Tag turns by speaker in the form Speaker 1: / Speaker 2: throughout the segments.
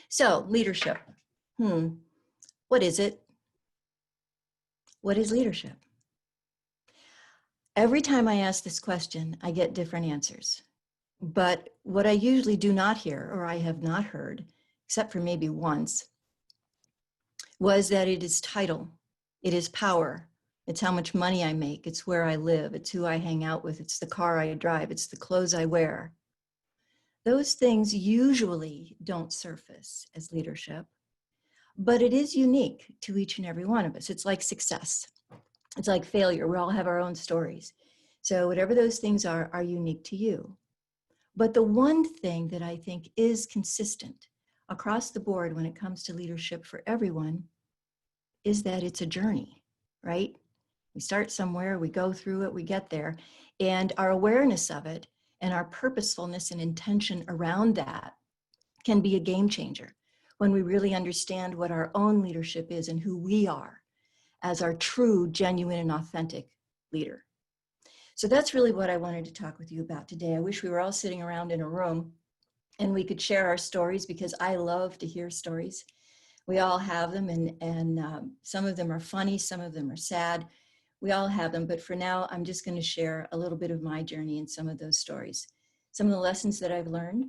Speaker 1: So leadership, what is it? What is leadership? Every time I ask this question, I get different answers. But what I usually do not hear, or I have not heard, except for maybe once, was that it is title, it is power, it's how much money I make, it's where I live, it's who I hang out with, it's the car I drive, it's the clothes I wear. Those things usually don't surface as leadership, but it is unique to each and every one of us. It's like success. It's like failure. We all have our own stories. So whatever those things are unique to you. But the one thing that I think is consistent across the board when it comes to leadership for everyone is that it's a journey, right? We start somewhere, we go through it, we get there, and our awareness of it and our purposefulness and intention around that can be a game changer when we really understand what our own leadership is and who we are as our true, genuine, and authentic leader. So that's really what I wanted to talk with you about today. I wish we were all sitting around in a room and we could share our stories, because I love to hear stories. We all have them, and some of them are funny, some of them are sad. We all have them, but for now, I'm just going to share a little bit of my journey in some of those stories. Some of the lessons that I've learned,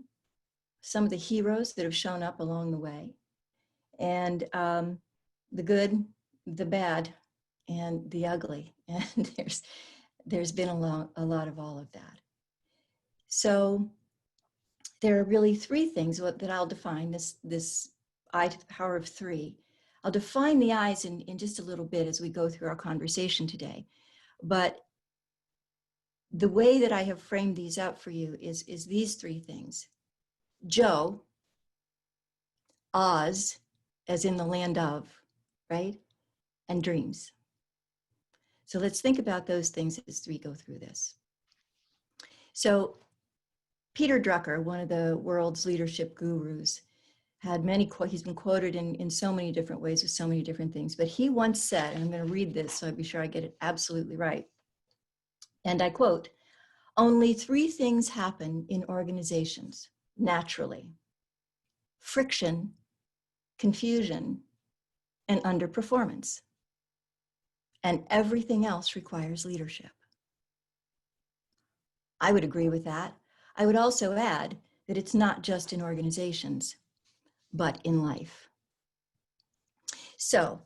Speaker 1: some of the heroes that have shown up along the way, and the good, the bad, and the ugly. And there's been a lot of all of that. So there are really three things that I'll define this I to the power of three. I'll define the I's in just a little bit as we go through our conversation today. But the way that I have framed these up for you is these three things. Joe, Oz, as in the land of, right? And dreams. So let's think about those things as we go through this. So Peter Drucker, one of the world's leadership gurus, had he's been quoted in so many different ways with so many different things, but he once said, and I'm going to read this so I'll be sure I get it absolutely right. And I quote, "Only three things happen in organizations naturally: friction, confusion, and underperformance. And everything else requires leadership." I would agree with that. I would also add that it's not just in organizations, but in life. So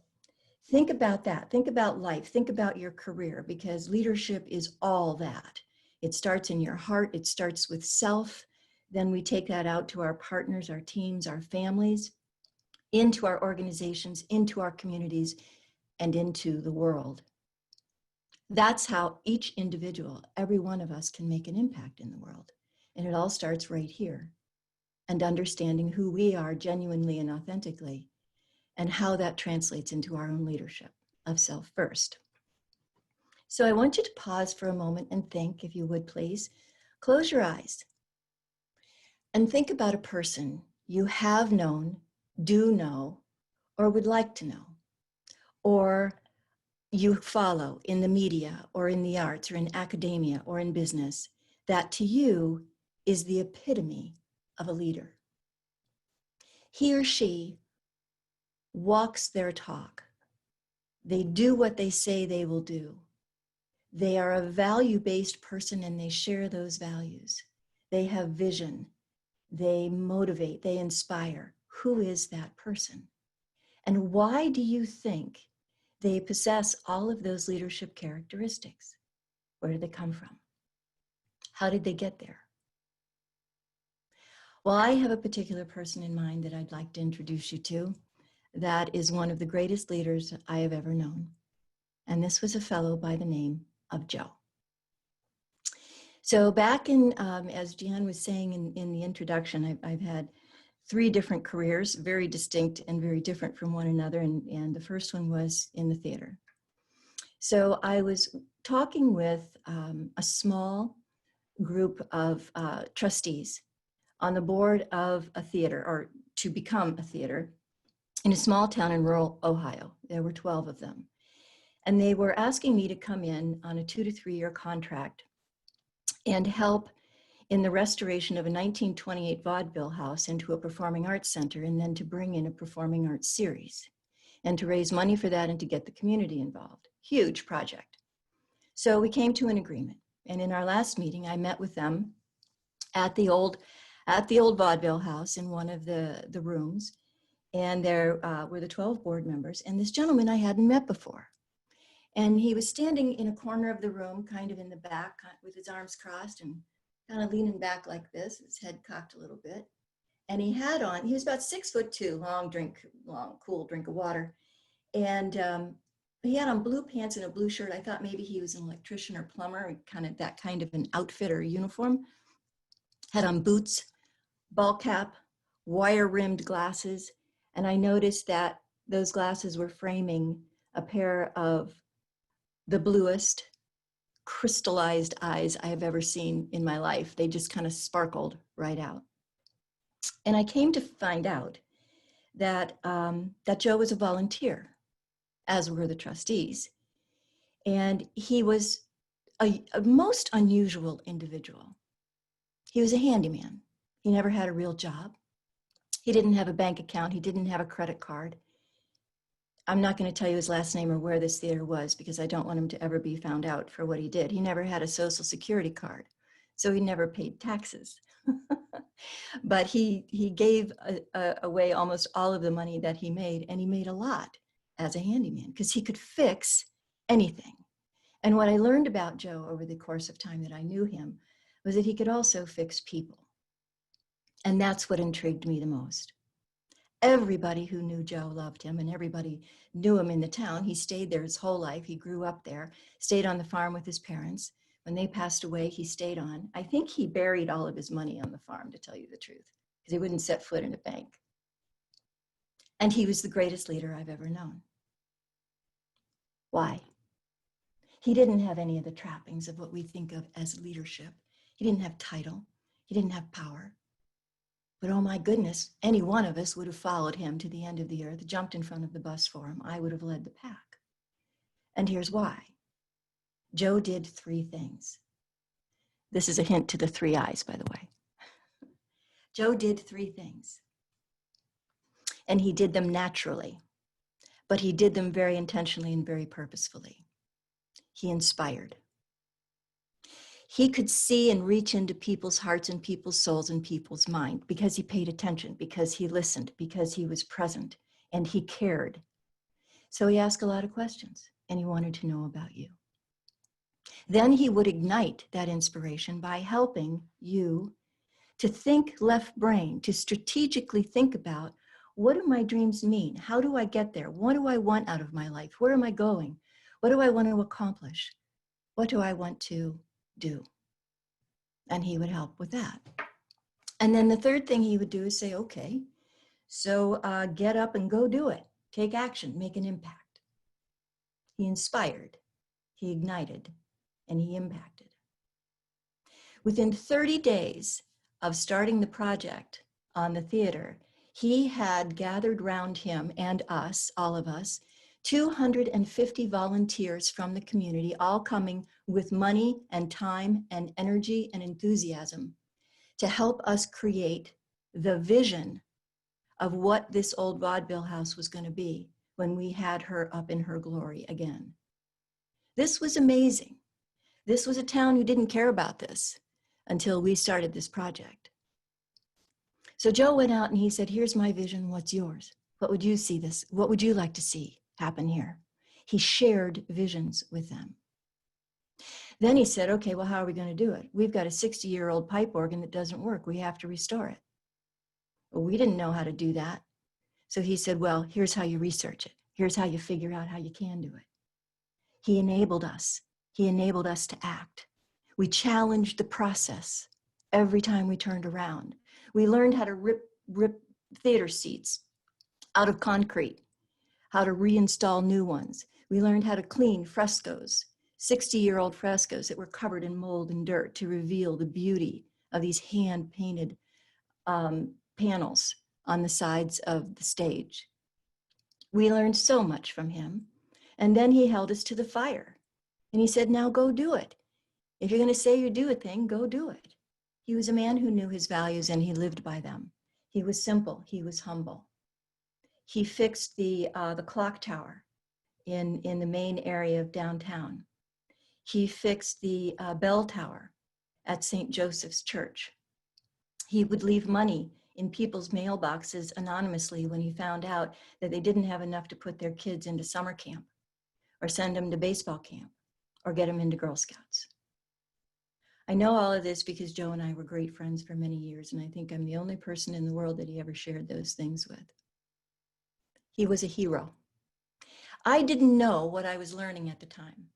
Speaker 1: think about that. Think about life. Think about your career, because leadership is all that. It starts in your heart. It starts with self. Then we take that out to our partners, our teams, our families, into our organizations, into our communities, and into the world. That's how each individual, every one of us, can make an impact in the world. And it all starts right here, and understanding who we are genuinely and authentically, and how that translates into our own leadership of self first. So I want you to pause for a moment and think, if you would please. Close your eyes and think about a person you have known, do know, or would like to know, or you follow in the media or in the arts or in academia or in business, that to you is the epitome of a leader. He or she walks their talk. They do what they say they will do. They are a value-based person, and they share those values. They have vision. They motivate. They inspire. Who is that person? And why do you think they possess all of those leadership characteristics? Where did they come from? How did they get there? Well, I have a particular person in mind that I'd like to introduce you to. That is one of the greatest leaders I have ever known. And this was a fellow by the name of Joe. So back in, as Jan was saying in the introduction, I've had three different careers, very distinct and very different from one another. And the first one was in the theater. So I was talking with a small group of trustees on the board of a theater, or to become a theater, in a small town in rural Ohio. There were 12 of them. And they were asking me to come in on a 2 to 3 year contract and help in the restoration of a 1928 vaudeville house into a performing arts center, and then to bring in a performing arts series and to raise money for that and to get the community involved. Huge project. So we came to an agreement. And in our last meeting, I met with them at the old vaudeville house in one of the rooms. And there were the 12 board members and this gentleman I hadn't met before. And he was standing in a corner of the room, kind of in the back with his arms crossed and kind of leaning back like this, his head cocked a little bit. And he was about 6'2", long, cool drink of water. And he had on blue pants and a blue shirt. I thought maybe he was an electrician or plumber, that kind of an outfit or uniform. Had on boots, ball cap, wire-rimmed glasses. And I noticed that those glasses were framing a pair of the bluest, crystallized eyes I have ever seen in my life. They just kind of sparkled right out. And I came to find out that Joe was a volunteer, as were the trustees. And he was a most unusual individual. He was a handyman. He never had a real job. He didn't have a bank account. He didn't have a credit card. I'm not going to tell you his last name or where this theater was because I don't want him to ever be found out for what he did. He never had a Social Security card, so he never paid taxes. But he gave away almost all of the money that he made, and he made a lot as a handyman because he could fix anything. And what I learned about Joe over the course of time that I knew him was that he could also fix people. And that's what intrigued me the most. Everybody who knew Joe loved him, and everybody knew him in the town. He stayed there his whole life. He grew up there, stayed on the farm with his parents. When they passed away, he stayed on. I think he buried all of his money on the farm, to tell you the truth, because he wouldn't set foot in a bank. And he was the greatest leader I've ever known. Why? He didn't have any of the trappings of what we think of as leadership. He didn't have title. He didn't have power. But oh my goodness, any one of us would have followed him to the end of the earth, jumped in front of the bus for him. I would have led the pack. And here's why. Joe did 3 things. This is a hint to the 3 eyes, by the way. Joe did 3 things. And he did them naturally, but he did them very intentionally and very purposefully. He inspired. He could see and reach into people's hearts and people's souls and people's mind because he paid attention, because he listened, because he was present, and he cared. So he asked a lot of questions, and he wanted to know about you. Then he would ignite that inspiration by helping you to think left brain, to strategically think about, what do my dreams mean? How do I get there? What do I want out of my life? Where am I going? What do I want to accomplish? What do I want to do? And he would help with that. And then the third thing he would do is say, okay, so get up and go do it. Take action, make an impact. He inspired, he ignited, and he impacted. Within 30 days of starting the project on the theater, he had gathered round him and us, all of us, 250 volunteers from the community, all coming with money and time and energy and enthusiasm to help us create the vision of what this old vaudeville house was going to be when we had her up in her glory again. This was amazing. This was a town who didn't care about this until we started this project. So Joe went out and he said, here's my vision, what's yours? What would you see this? What would you like to see happen here? He shared visions with them. Then he said, okay, well, how are we going to do it? We've got a 60-year-old pipe organ that doesn't work. We have to restore it. Well, we didn't know how to do that. So he said, well, here's how you research it. Here's how you figure out how you can do it. He enabled us. He enabled us to act. We challenged the process every time we turned around. We learned how to rip theater seats out of concrete, how to reinstall new ones. We learned how to clean frescoes, 60-year-old frescoes that were covered in mold and dirt to reveal the beauty of these hand-painted panels on the sides of the stage. We learned so much from him. And then he held us to the fire. And he said, now go do it. If you're going to say you do a thing, go do it. He was a man who knew his values and he lived by them. He was simple. He was humble. He fixed the clock tower in the main area of downtown. He fixed the bell tower at St. Joseph's Church. He would leave money in people's mailboxes anonymously when he found out that they didn't have enough to put their kids into summer camp or send them to baseball camp or get them into Girl Scouts. I know all of this because Joe and I were great friends for many years, and I think I'm the only person in the world that he ever shared those things with. He was a hero. I didn't know what I was learning at the time.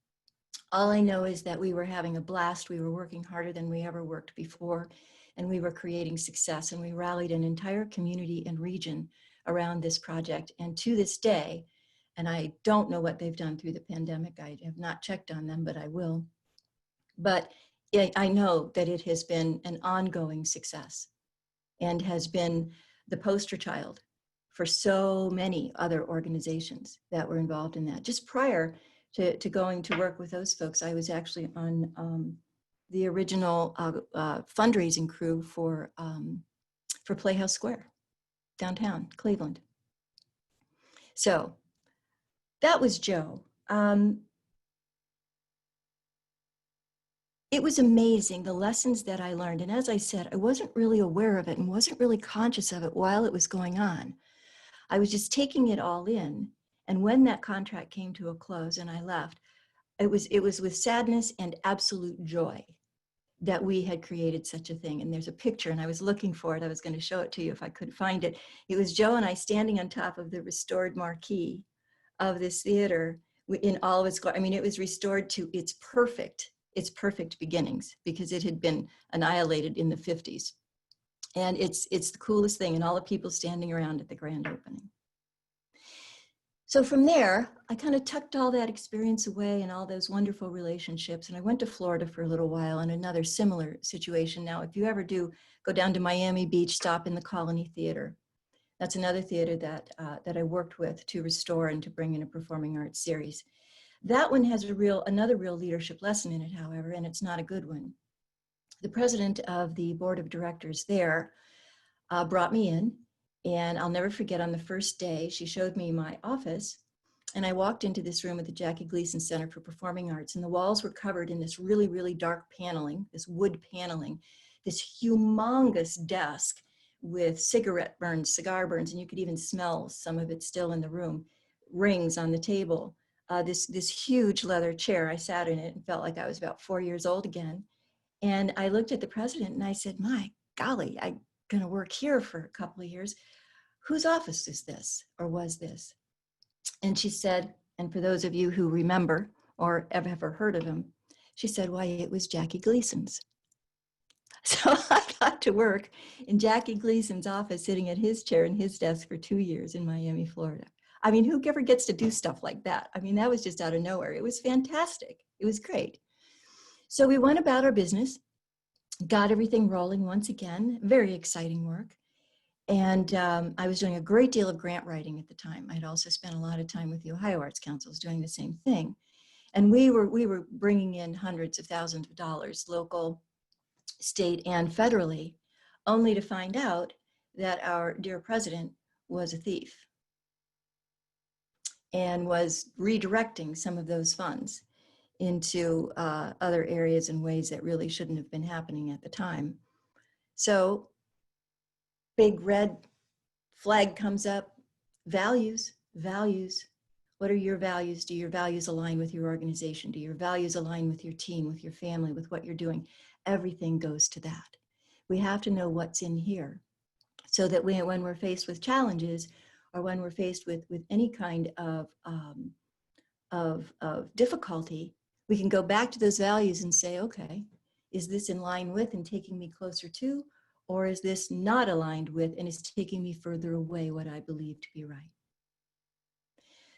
Speaker 1: All I know is that we were having a blast. We were working harder than we ever worked before, and we were creating success, and we rallied an entire community and region around this project. And to this day, and I don't know what they've done through the pandemic. I have not checked on them, but I will. But I know that it has been an ongoing success and has been the poster child for so many other organizations that were involved in that. Just prior to going to work with those folks, I was actually on the original fundraising crew for Playhouse Square, downtown Cleveland. So that was Joe. It was amazing, the lessons that I learned. And as I said, I wasn't really aware of it and wasn't really conscious of it while it was going on. I was just taking it all in. And when that contract came to a close and I left, it was with sadness and absolute joy that we had created such a thing. And there's a picture, and I was looking for it. I was going to show it to you if I could find it. It was Joe and I standing on top of the restored marquee of this theater in all of its glory. I mean, it was restored to its perfect beginnings because it had been annihilated in the 50s. And it's the coolest thing, and all the people standing around at the grand opening. So from there, I kind of tucked all that experience away and all those wonderful relationships, and I went to Florida for a little while in another similar situation. Now, if you ever do go down to Miami Beach, stop in the Colony Theater. That's another theater that I worked with to restore and to bring in a performing arts series. That one has another real leadership lesson in it, however, and it's not a good one. The president of the board of directors there brought me in, and I'll never forget, on the first day, she showed me my office, and I walked into this room at the Jackie Gleason Center for Performing Arts, and the walls were covered in this really, really dark paneling, this wood paneling, this humongous desk with cigar burns, and you could even smell some of it still in the room, rings on the table. This huge leather chair. I sat in it and felt like I was about 4 years old again. And I looked at the president and I said, my golly, I'm going to work here for a couple of years. Whose office is this or was this? And she said, and for those of you who remember or have ever heard of him, she said, why, it was Jackie Gleason's. So I got to work in Jackie Gleason's office, sitting at his chair and his desk for 2 years in Miami, Florida. I mean, who ever gets to do stuff like that? I mean, that was just out of nowhere. It was fantastic. It was great. So we went about our business, got everything rolling once again, very exciting work. And I was doing a great deal of grant writing at the time. I'd also spent a lot of time with the Ohio Arts Councils doing the same thing. And we were bringing in hundreds of thousands of dollars, local, state, and federally, only to find out that our dear president was a thief and was redirecting some of those funds into other areas in ways that really shouldn't have been happening at the time. So big red flag comes up, values. What are your values? Do your values align with your organization? Do your values align with your team, with your family, with what you're doing? Everything goes to that. We have to know what's in here so that when we're faced with challenges or when we're faced with any kind of difficulty, we can go back to those values and say, okay, is this in line with and taking me closer to, or is this not aligned with and is taking me further away what I believe to be right?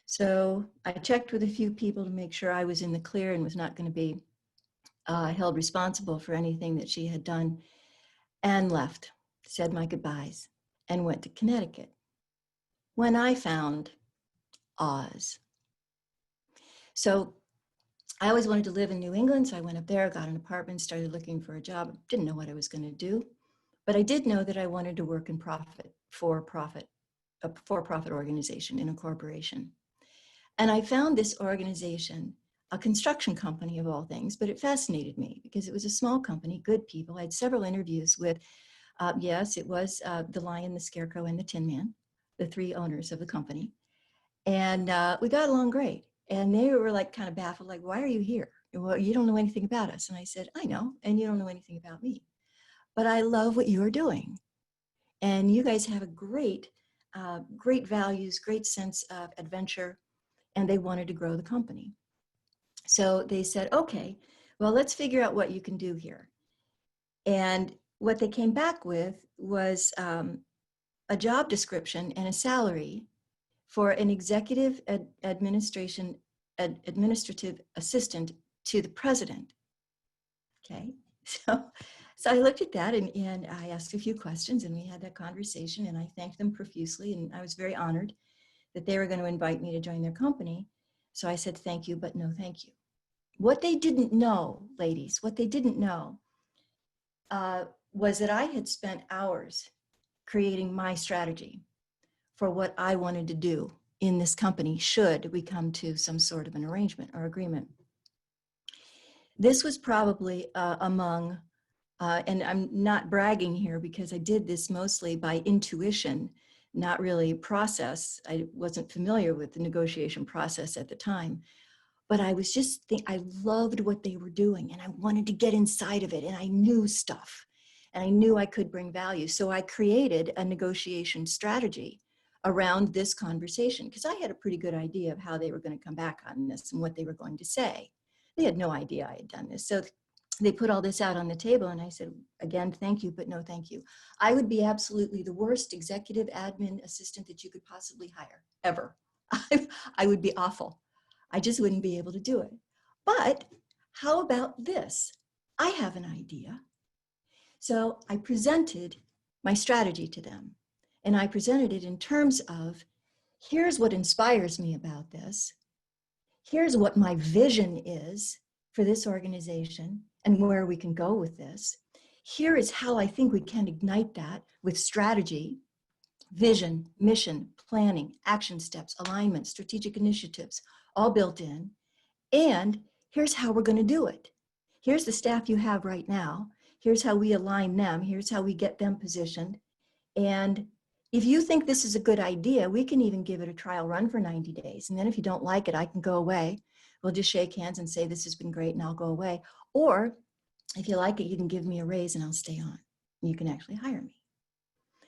Speaker 1: So I checked with a few people to make sure I was in the clear and was not going to be held responsible for anything that she had done, and left, said my goodbyes, and went to Connecticut. When I found Oz. So I always wanted to live in New England, so I went up there, got an apartment, started looking for a job. Didn't know what I was going to do, but I did know that I wanted to work in a for-profit organization in a corporation. And I found this organization, a construction company of all things, but it fascinated me because it was a small company, good people. I had several interviews with, yes, it was the Lion, the Scarecrow, and the Tin Man, the three owners of the company. And we got along great. And they were like kind of baffled, like, why are you here? Well, you don't know anything about us. And I said, I know, and you don't know anything about me. But I love what you're doing. And you guys have a great values, great sense of adventure. And they wanted to grow the company. So they said, okay, well, let's figure out what you can do here. And what they came back with was a job description and a salary for an executive administrative assistant to the president. Okay, so I looked at that and I asked a few questions and we had that conversation and I thanked them profusely and I was very honored that they were going to invite me to join their company. So I said, thank you, but no, thank you. What they didn't know, ladies, what they didn't know was that I had spent hours creating my strategy for what I wanted to do in this company should we come to some sort of an arrangement or agreement. This was probably among, and I'm not bragging here because I did this mostly by intuition, not really process. I wasn't familiar with the negotiation process at the time, but I was just I loved what they were doing and I wanted to get inside of it and I knew stuff and I knew I could bring value. So I created a negotiation strategy around this conversation because I had a pretty good idea of how they were going to come back on this and what they were going to say. They had no idea I had done this. So they put all this out on the table and I said, again, thank you, but no, thank you. I would be absolutely the worst executive admin assistant that you could possibly hire, ever. I would be awful. I just wouldn't be able to do it. But how about this? I have an idea. So I presented my strategy to them. And I presented it in terms of, here's what inspires me about this. Here's what my vision is for this organization and where we can go with this. Here is how I think we can ignite that with strategy, vision, mission, planning, action steps, alignment, strategic initiatives, all built in. And here's how we're going to do it. Here's the staff you have right now. Here's how we align them. Here's how we get them positioned. And if you think this is a good idea, we can even give it a trial run for 90 days. And then if you don't like it, I can go away. We'll just shake hands and say, this has been great, and I'll go away. Or if you like it, you can give me a raise and I'll stay on. You can actually hire me.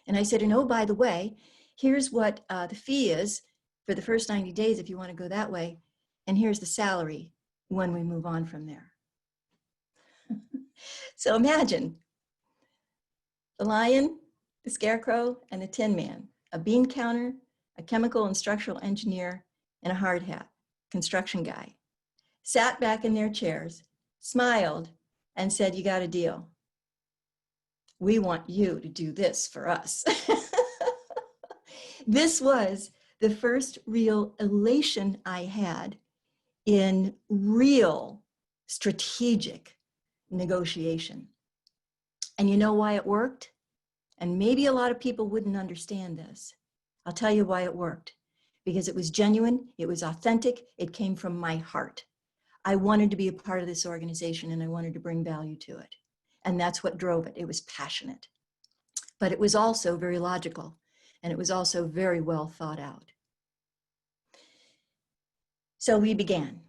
Speaker 1: And I said, and oh, by the way, here's what the fee is for the first 90 days if you want to go that way. And here's the salary when we move on from there. So imagine the Lion, the Scarecrow, and the Tin Man, a bean counter, a chemical and structural engineer, and a hard hat, construction guy, sat back in their chairs, smiled, and said, you got a deal. We want you to do this for us. This was the first real elation I had in real strategic negotiation. And you know why it worked? And maybe a lot of people wouldn't understand this. I'll tell you why it worked. Because it was genuine, it was authentic, it came from my heart. I wanted to be a part of this organization and I wanted to bring value to it. And that's what drove it. It was passionate. But it was also very logical and it was also very well thought out. So we began.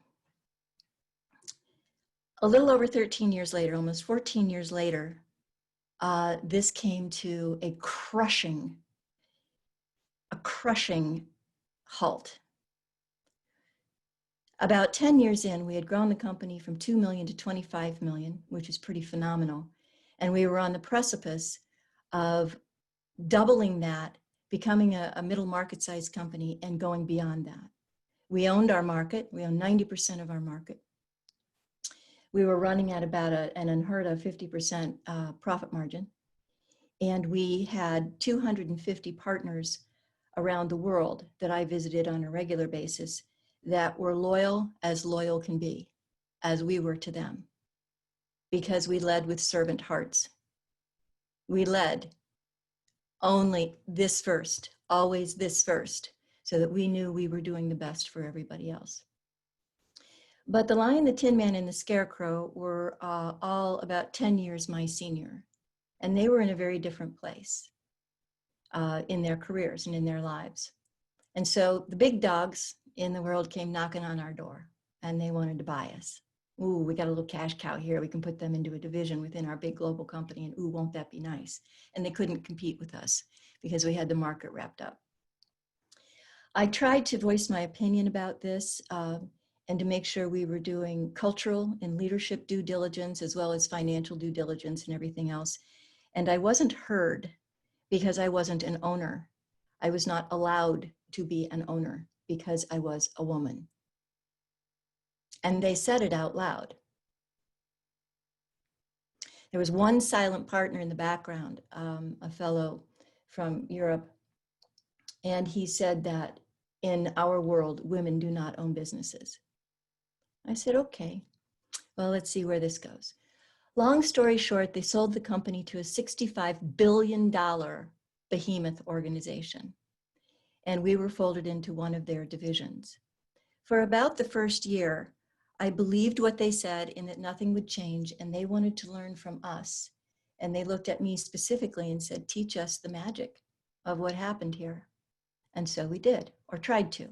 Speaker 1: A little over 13 years later, almost 14 years later, this came to a crushing halt. About 10 years in, we had grown the company from 2 million to 25 million, which is pretty phenomenal. And we were on the precipice of doubling that, becoming a middle market size company and going beyond that. We owned our market. We owned 90% of our market. We were running at about an unheard of 50% profit margin. And we had 250 partners around the world that I visited on a regular basis that were loyal as loyal can be. as we were to them, because we led with servant hearts. We led only this first, always this first, so that we knew we were doing the best for everybody else. But the Lion, the Tin Man, and the Scarecrow were all about 10 years my senior, and they were in a very different place in their careers and in their lives. And so the big dogs in the world came knocking on our door, and they wanted to buy us. Ooh, we got a little cash cow here. We can put them into a division within our big global company, and ooh, won't that be nice? And they couldn't compete with us because we had the market wrapped up. I tried to voice my opinion about this and to make sure we were doing cultural and leadership due diligence as well as financial due diligence and everything else. And I wasn't heard because I wasn't an owner. I was not allowed to be an owner because I was a woman. And they said it out loud. There was one silent partner in the background, a fellow from Europe, and he said that in our world, women do not own businesses. I said, okay, well, let's see where this goes. Long story short, they sold the company to a $65 billion behemoth organization, and we were folded into one of their divisions. For about the first year, I believed what they said and that nothing would change, and they wanted to learn from us. And they looked at me specifically and said, teach us the magic of what happened here. And so we did, or tried to.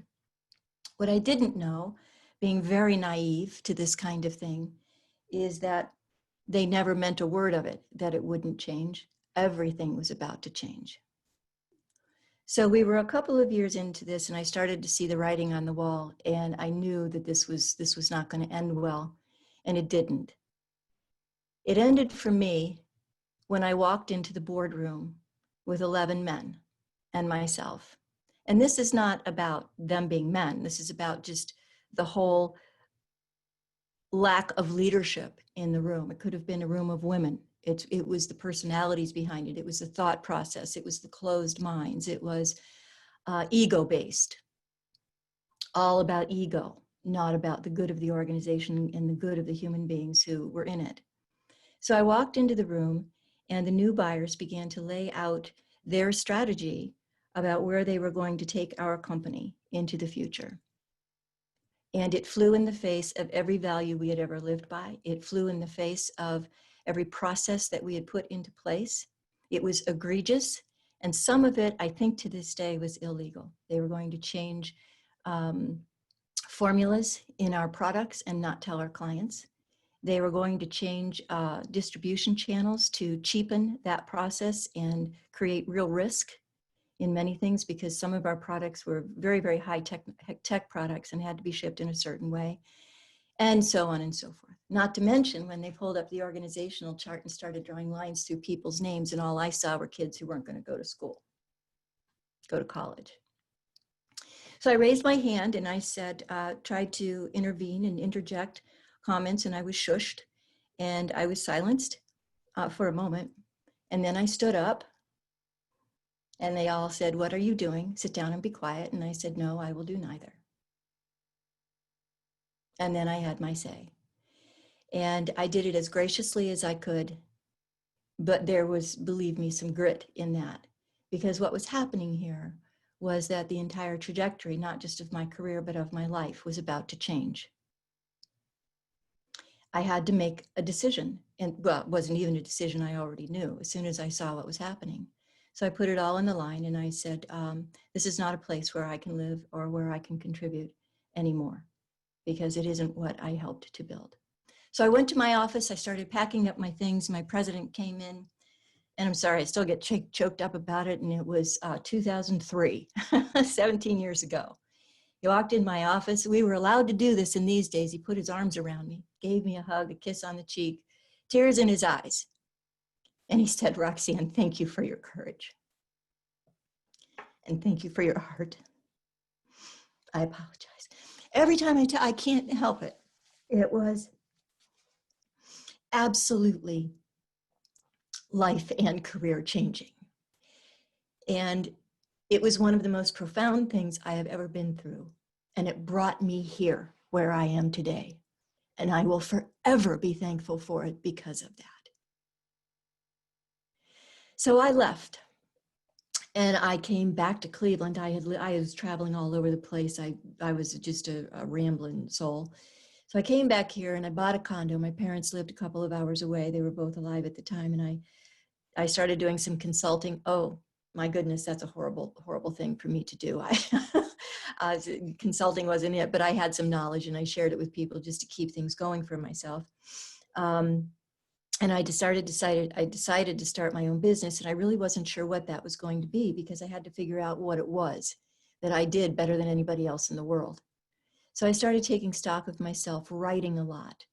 Speaker 1: What I didn't know, being very naive to this kind of thing, is that they never meant a word of it, that it wouldn't change. Everything was about to change. So we were a couple of years into this, and I started to see the writing on the wall, and I knew that this was not going to end well, and it didn't. It ended for me when I walked into the boardroom with 11 men and myself. And this is not about them being men. This is about just the whole lack of leadership in the room. It could have been a room of women. It was the personalities behind it. It was the thought process. It was the closed minds. It was ego-based, all about ego, not about the good of the organization and the good of the human beings who were in it. So I walked into the room, and the new buyers began to lay out their strategy about where they were going to take our company into the future. And it flew in the face of every value we had ever lived by. It flew in the face of every process that we had put into place. It was egregious, and some of it, I think to this day, was illegal. They were going to change formulas in our products and not tell our clients. They were going to change distribution channels to cheapen that process and create real risk in many things, because some of our products were very, very high tech products and had to be shipped in a certain way, and so on and so forth. Not to mention when they pulled up the organizational chart and started drawing lines through people's names, and all I saw were kids who weren't going to go to school, go to college. So I raised my hand and I said, tried to intervene and interject comments, and I was shushed and I was silenced for a moment. And then I stood up. And they all said, what are you doing? Sit down and be quiet. And I said, no, I will do neither. And then I had my say. And I did it as graciously as I could. But there was, believe me, some grit in that. Because what was happening here was that the entire trajectory, not just of my career, but of my life, was about to change. I had to make a decision. And well, it wasn't even a decision I already knew as soon as I saw what was happening. So I put it all on the line and I said, this is not a place where I can live or where I can contribute anymore, because it isn't what I helped to build. So I went to my office, I started packing up my things. My president came in, and I'm sorry, I still get choked up about it. And it was 2003, 17 years ago. He walked in my office. We were allowed to do this in these days. He put his arms around me, gave me a hug, a kiss on the cheek, tears in his eyes. And he said, Roxanne, thank you for your courage. And thank you for your heart. I apologize. Every time I can't help it. It was absolutely life and career changing. And it was one of the most profound things I have ever been through. And it brought me here where I am today. And I will forever be thankful for it because of that. So I left and I came back to Cleveland. I was traveling all over the place. I was just a rambling soul. So I came back here and I bought a condo. My parents lived a couple of hours away. They were both alive at the time. And I started doing some consulting. Oh my goodness, that's a horrible, horrible thing for me to do. Consulting wasn't it, but I had some knowledge and I shared it with people just to keep things going for myself. And I decided to start my own business, and I really wasn't sure what that was going to be because I had to figure out what it was that I did better than anybody else in the world. So I started taking stock of myself, writing a lot,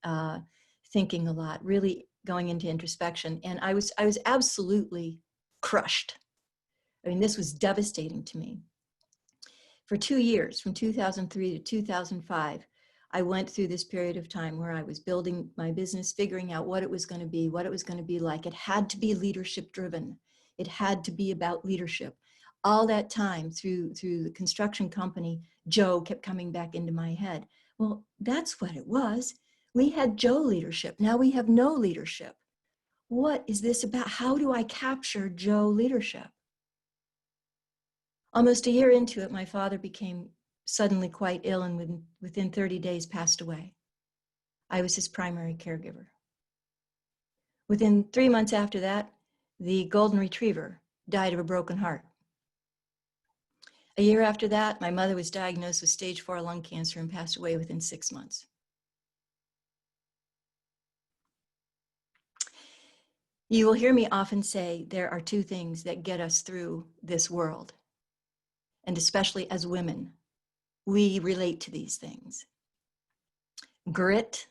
Speaker 1: thinking a lot, really going into introspection, and I was absolutely crushed. I mean, this was devastating to me. For 2 years, from 2003 to 2005, I went through this period of time where I was building my business, figuring out what it was going to be, what it was going to be like. It had to be leadership driven. It had to be about leadership. All that time through the construction company, Joe kept coming back into my head. Well, that's what it was. We had Joe leadership. Now we have no leadership. What is this about? How do I capture Joe leadership? Almost a year into it, my father became suddenly quite ill and within 30 days passed away. I was his primary caregiver. Within 3 months after that, the golden retriever died of a broken heart. A year after that, my mother was diagnosed with stage 4 lung cancer and passed away within 6 months. You will hear me often say there are 2 things that get us through this world. And especially as women, we relate to these things. Grit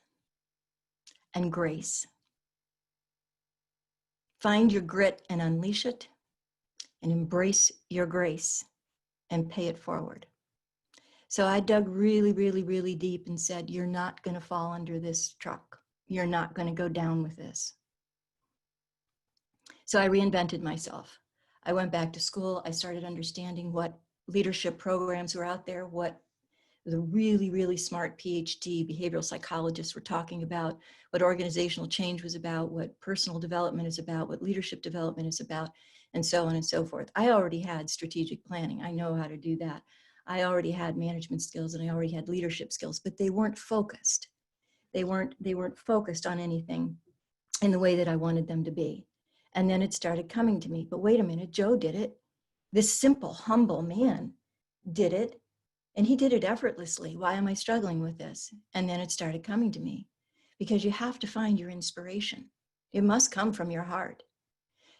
Speaker 1: and grace. Find your grit and unleash it, and embrace your grace and pay it forward. So I dug really, really, really deep and said, you're not going to fall under this truck. You're not going to go down with this. So I reinvented myself. I went back to school. I started understanding what leadership programs were out there, what the really, really smart PhD behavioral psychologists were talking about, what organizational change was about, what personal development is about, what leadership development is about, and so on and so forth. I already had strategic planning. I know how to do that. I already had management skills and I already had leadership skills, but they weren't focused. They weren't focused on anything in the way that I wanted them to be. And then it started coming to me, but wait a minute, Joe did it. This simple, humble man did it. And he did it effortlessly. Why am I struggling with this? And then it started coming to me because you have to find your inspiration. It must come from your heart.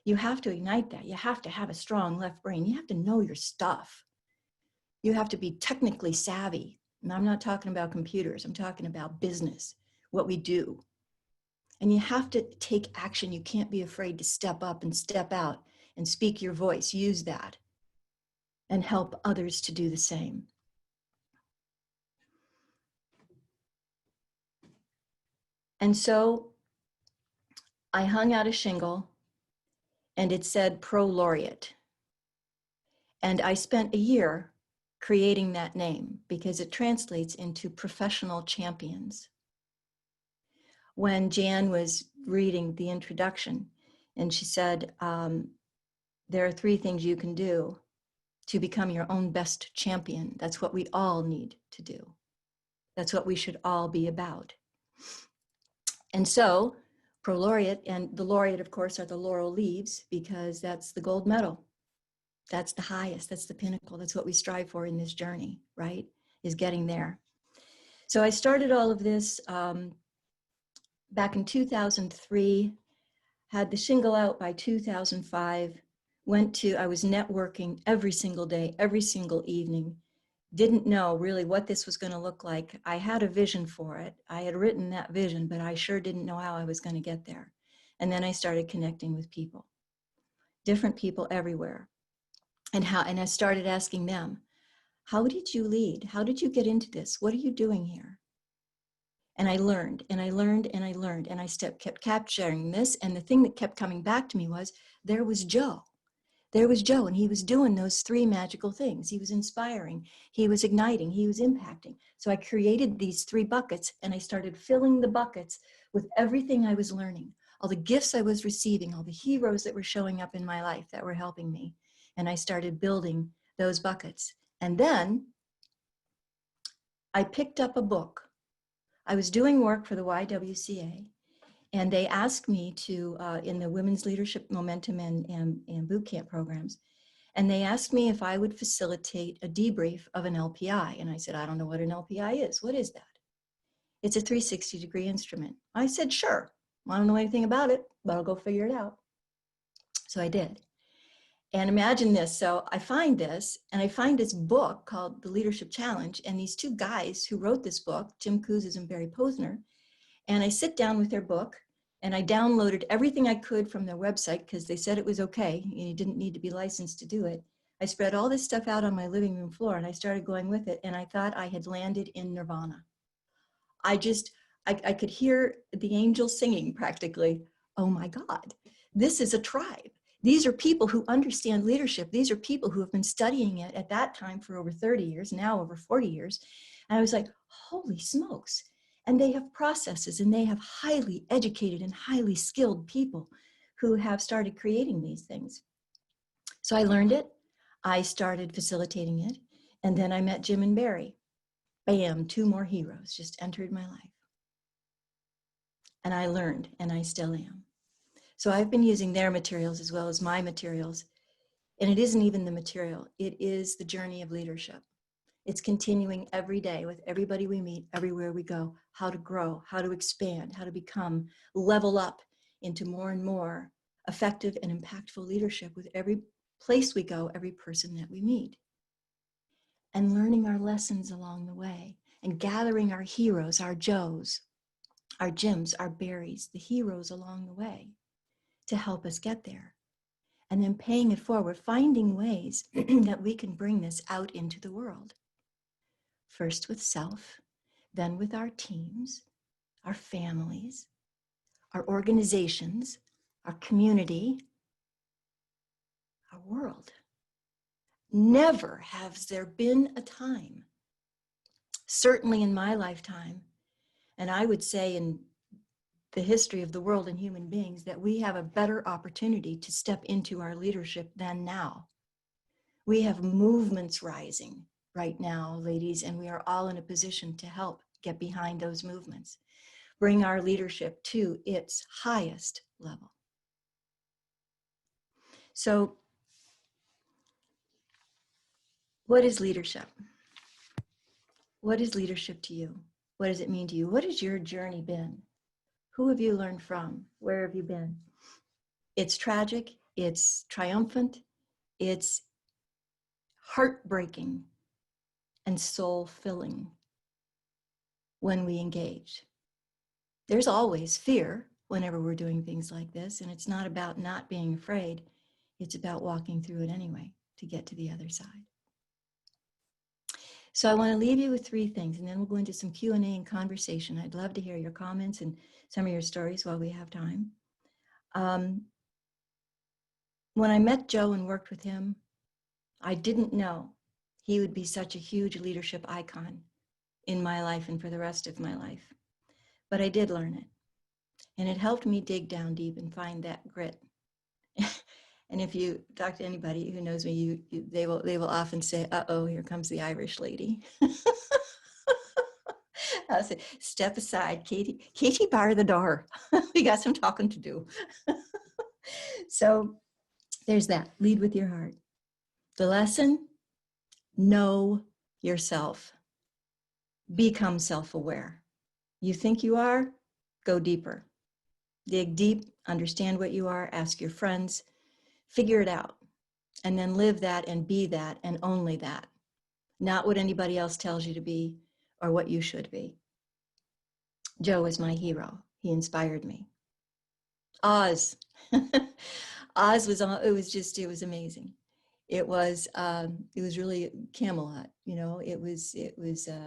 Speaker 1: You have to ignite that. You have to have a strong left brain. You have to know your stuff. You have to be technically savvy. And I'm not talking about computers. I'm talking about business, what we do. And you have to take action. You can't be afraid to step up and step out and speak your voice. Use that and help others to do the same. And so I hung out a shingle and it said Pro Laureate. And I spent a year creating that name because it translates into professional champions. When Jan was reading the introduction and she said, there are 3 things you can do to become your own best champion. That's what we all need to do. That's what we should all be about. And so Pro Laureate, and the laureate, of course, are the laurel leaves because that's the gold medal. That's the highest, that's the pinnacle. That's what we strive for in this journey, right? Is getting there. So I started all of this back in 2003, had the shingle out by 2005, I was networking every single day, every single evening. Didn't know really what this was going to look like. I had a vision for it. I had written that vision, but I sure didn't know how I was going to get there. And then I started connecting with people, different people everywhere. And I started asking them, how did you lead? How did you get into this? What are you doing here? And I learned, and I learned, and I learned, and I kept capturing this. And the thing that kept coming back to me was, there was Joe. there was Joe, and he was doing those three magical things. He was inspiring, he was igniting, he was impacting. So I created these three buckets, and I started filling the buckets with everything I was learning, all the gifts I was receiving, all the heroes that were showing up in my life that were helping me. And I started building those buckets. And then I picked up a book. I was doing work for the YWCA, and they asked me to, in the Women's Leadership Momentum and Boot Camp programs, and they asked me if I would facilitate a debrief of an LPI. And I said, I don't know what an LPI is. What is that? It's a 360-degree instrument. I said, sure. I don't know anything about it, but I'll go figure it out. So I did. And imagine this. So I find this, and I find this book called The Leadership Challenge, and these two guys who wrote this book, Jim Kouzes and Barry Posner, and I sit down with their book, and I downloaded everything I could from their website because they said it was okay. You didn't need to be licensed to do it. I spread all this stuff out on my living room floor, and I started going with it, and I thought I had landed in nirvana. I could hear the angels singing practically. Oh my God, this is a tribe. These are people who understand leadership. These are people who have been studying it at that time for over 30 years, now over 40 years. And I was like, holy smokes. And they have processes, and they have highly educated and highly skilled people who have started creating these things. So I learned it. I started facilitating it. And then I met Jim and Barry. Bam, two more heroes just entered my life. And I learned, and I still am. So I've been using their materials as well as my materials. And it isn't even the material. It is the journey of leadership. It's continuing every day with everybody we meet, everywhere we go, how to grow, how to expand, how to become, level up into more and more effective and impactful leadership with every place we go, every person that we meet. And learning our lessons along the way and gathering our heroes, our Joes, our Jims, our Barrys, the heroes along the way to help us get there. And then paying it forward, finding ways that we can bring this out into the world. First with self, then with our teams, our families, our organizations, our community, our world. Never has there been a time, certainly in my lifetime, and I would say in the history of the world and human beings, that we have a better opportunity to step into our leadership than now. We have movements rising right now, ladies, and we are all in a position to help get behind those movements, bring our leadership to its highest level. So, what is leadership? What is leadership to you? What does it mean to you? What has your journey been? Who have you learned from? Where have you been? It's tragic, it's triumphant, it's heartbreaking and soul-filling when we engage. There's always fear whenever we're doing things like this, and it's not about not being afraid. It's about walking through it anyway to get to the other side. So I want to leave you with three things, and then we'll go into some Q&A and conversation. I'd love to hear your comments and some of your stories while we have time. When I met Joe and worked with him, I didn't know he would be such a huge leadership icon in my life and for the rest of my life. But I did learn it. And it helped me dig down deep and find that grit. And if you talk to anybody who knows me, they will often say, uh-oh, here comes the Irish lady. I'll say, step aside, Katie, bar the door. We got some talking to do. So there's that, lead with your heart. The lesson, know yourself. Become self-aware. You think you are, go deeper. Dig deep, understand what you are, ask your friends, figure it out, and then live that and be that and only that. Not what anybody else tells you to be or what you should be. Joe is my hero. He inspired me. Oz. Oz was amazing. It was really Camelot, you know, it was,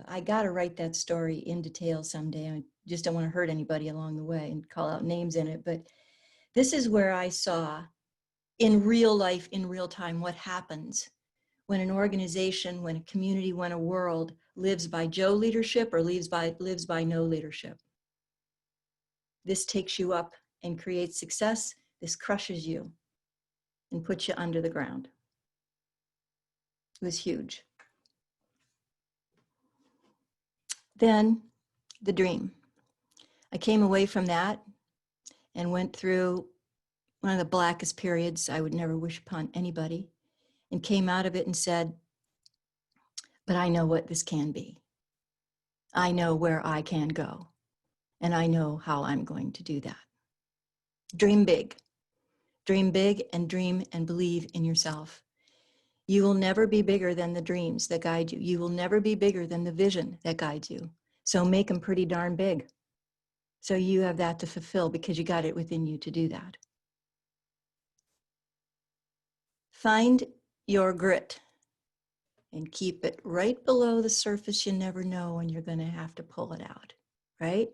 Speaker 1: I got to write that story in detail someday. I just don't want to hurt anybody along the way and call out names in it. But this is where I saw in real life, in real time, what happens when an organization, when a community, when a world lives by Joe leadership or lives by no leadership. This takes you up and creates success. This crushes you and puts you under the ground. It was huge. Then the dream. I came away from that and went through one of the blackest periods I would never wish upon anybody, and came out of it and said, but I know what this can be. I know where I can go, and I know how I'm going to do that. Dream big and dream and believe in yourself. You will never be bigger than the dreams that guide you. You will never be bigger than the vision that guides you. So make them pretty darn big. So you have that to fulfill because you got it within you to do that. Find your grit and keep it right below the surface. You never know when you're going to have to pull it out, right?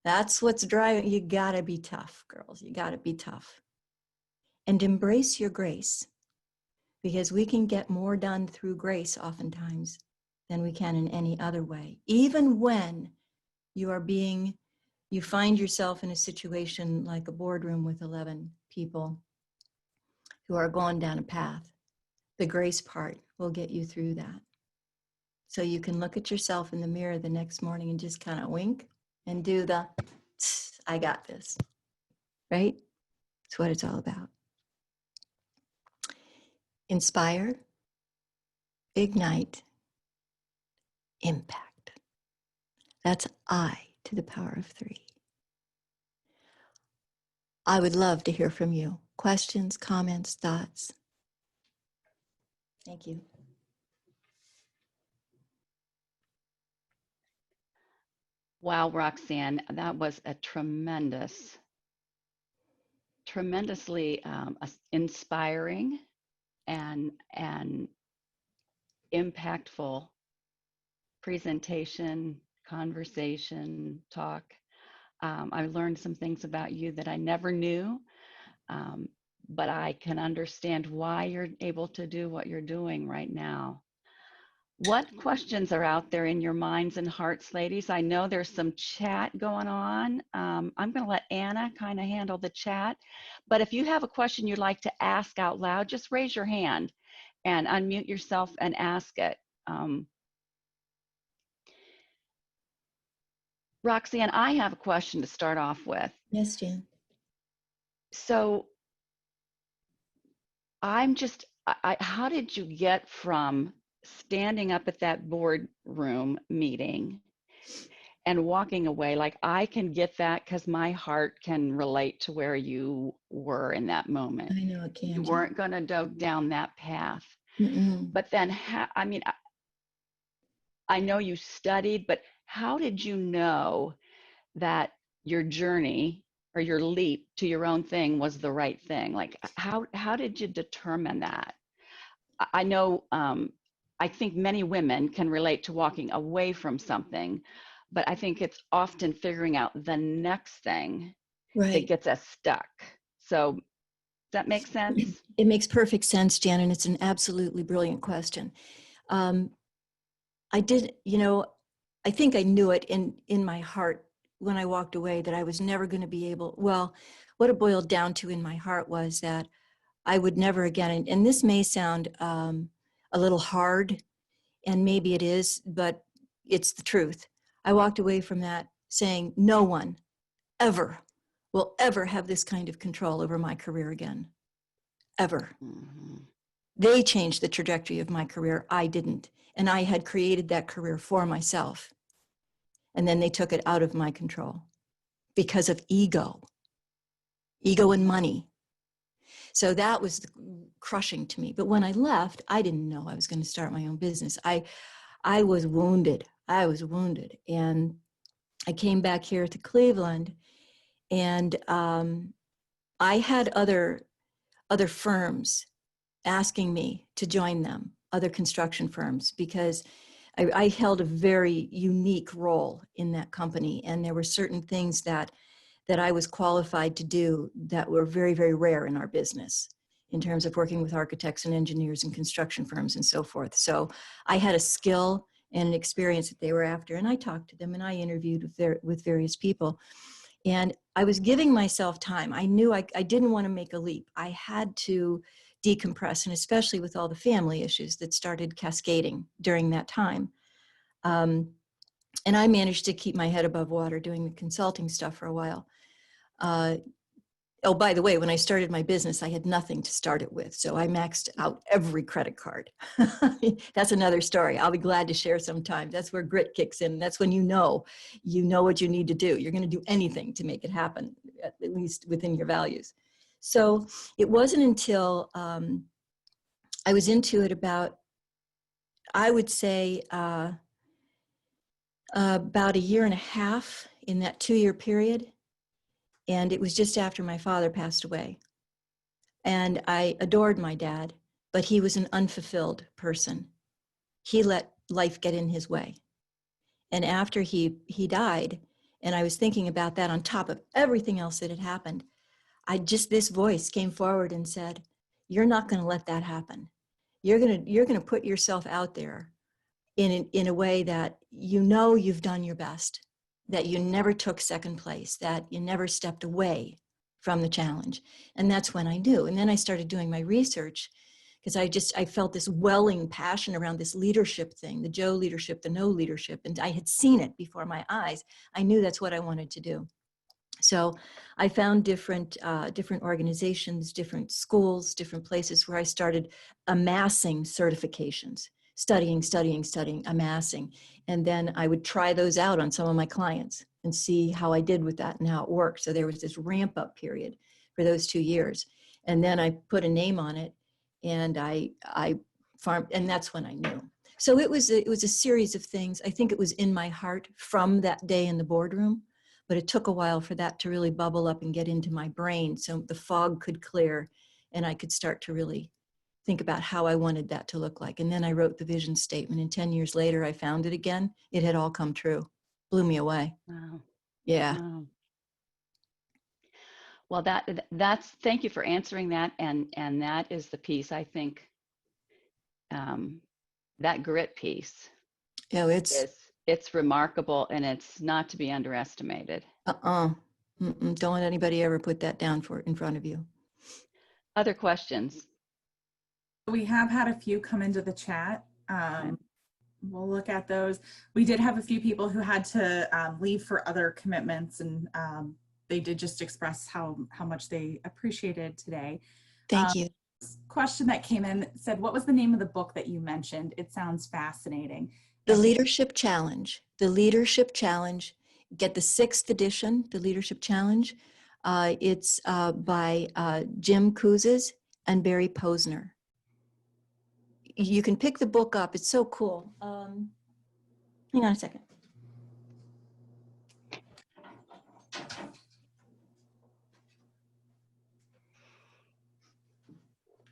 Speaker 1: That's what's driving. You got to be tough, girls. You got to be tough. And embrace your grace, because we can get more done through grace oftentimes than we can in any other way. Even when you find yourself in a situation like a boardroom with 11 people who are going down a path, the grace part will get you through that. So you can look at yourself in the mirror the next morning and just kind of wink and do the, I got this, right? That's what it's all about. Inspire, ignite, impact. That's I to the power of 3. I would love to hear from you. Questions, comments, thoughts. Thank you.
Speaker 2: Wow, Roxanne, that was a tremendously inspiring and impactful presentation, conversation, talk. I learned some things about you that I never knew, but I can understand why you're able to do what you're doing right now. What questions are out there in your minds and hearts, ladies? I know there's some chat going on. I'm going to let Anna kind of handle the chat, but if you have a question you'd like to ask out loud, just raise your hand and unmute yourself and ask it. Roxanne, I have a question to start off with.
Speaker 1: Yes, Jan.
Speaker 2: So how did you get from standing up at that boardroom meeting and walking away? Like, I can get that because my heart can relate to where you were in that moment.
Speaker 1: I know it can.
Speaker 2: You weren't going to go down that path. But then, I know you studied, but how did you know that your journey or your leap to your own thing was the right thing? Like, how did you determine that? I know, I think many women can relate to walking away from something, but I think it's often figuring out the next thing that gets us stuck. So does that make sense?
Speaker 1: It makes perfect sense, Jan, and it's an absolutely brilliant question. I did, I think I knew it in my heart when I walked away that I was never going to be able, well, what it boiled down to in my heart was that I would never again, and this may sound a little hard, and maybe it is, but it's the truth. I walked away from that saying, no one ever will ever have this kind of control over my career again, ever. Mm-hmm. They changed the trajectory of my career. I didn't. And I had created that career for myself. And then they took it out of my control because of ego and money. So that was crushing to me. But when I left, I didn't know I was going to start my own business. I was wounded. And I came back here to Cleveland, and I had other firms asking me to join them, other construction firms, because I held a very unique role in that company. And there were certain things that I was qualified to do that were very, very rare in our business. in terms of working with architects and engineers and construction firms and so forth. So I had a skill and an experience that they were after, and I talked to them and I interviewed with various people. And I was giving myself time. I knew I didn't want to make a leap. I had to decompress, and especially with all the family issues that started cascading during that time. And I managed to keep my head above water doing the consulting stuff for a while. Oh, by the way, when I started my business, I had nothing to start it with. So I maxed out every credit card. That's another story. I'll be glad to share sometime. That's where grit kicks in. That's when you know what you need to do. You're going to do anything to make it happen, at least within your values. So it wasn't until I was into it about, I would say, about a year and a half in that 2-year period. And it was just after my father passed away. And I adored my dad, but he was an unfulfilled person. He let life get in his way. And after he died, and I was thinking about that on top of everything else that had happened, this voice came forward and said, you're not going to let that happen. You're going to put yourself out there in a way that you've done your best, that you never took second place, that you never stepped away from the challenge. And that's when I knew. And then I started doing my research because I felt this welling passion around this leadership thing, the Joe leadership, the no leadership. And I had seen it before my eyes. I knew that's what I wanted to do. So I found different organizations, different schools, different places where I started amassing certifications, studying, amassing. And then I would try those out on some of my clients and see how I did with that and how it worked. So there was this ramp up period for those 2 years. And then I put a name on it and I farmed, and that's when I knew. So it was a series of things. I think it was in my heart from that day in the boardroom, but it took a while for that to really bubble up and get into my brain so the fog could clear and I could start to really think about how I wanted that to look like. And then I wrote the vision statement, and 10 years later, I found it again. It had all come true. Blew me away.
Speaker 2: Wow.
Speaker 1: Yeah.
Speaker 2: Wow. Well, that's thank you for answering that, and that is the piece I think, that grit piece
Speaker 1: Oh,
Speaker 2: it's remarkable, and it's not to be underestimated.
Speaker 1: Don't let anybody ever put that down in front of you.
Speaker 2: Other questions?
Speaker 3: We have had a few come into the chat. We'll look at those. We did have a few people who had to leave for other commitments, and they did just express how much they appreciated today.
Speaker 1: Thank you.
Speaker 3: Question that came in said, what was the name of the book that you mentioned? It sounds fascinating.
Speaker 1: The Leadership Challenge. The Leadership Challenge. Get the 6th edition, The Leadership Challenge. It's by Jim Kouzes and Barry Posner. You can pick the book up. It's so cool. Hang on a second.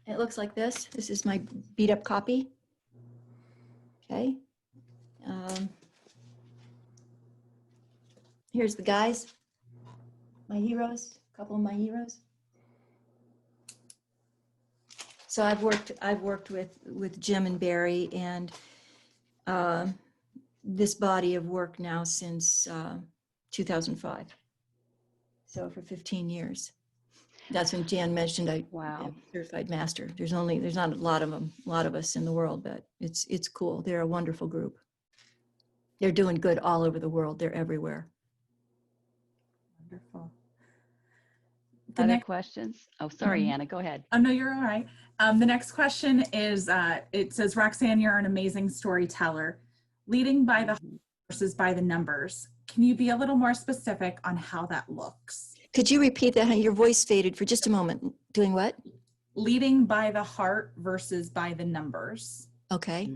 Speaker 1: It looks like this. This is my beat up copy. Okay. Here's the guys, my heroes, a couple of my heroes. So I've worked with Jim and Barry and this body of work now since 2005. So for 15 years. That's when Jan mentioned
Speaker 2: Wow.
Speaker 1: am a certified master. There's not a lot of us in the world, but it's cool. They're a wonderful group. They're doing good all over the world. They're everywhere.
Speaker 3: Wonderful.
Speaker 2: Other questions? Oh, sorry, Anna, go ahead.
Speaker 3: Oh, no, you're all right. The next question is, it says, Roxanne, you're an amazing storyteller. Leading by the heart versus by the numbers. Can you be a little more specific on how that looks?
Speaker 1: Could you repeat that? Your voice faded for just a moment. Doing what?
Speaker 3: Leading by the heart versus by the numbers.
Speaker 1: Okay.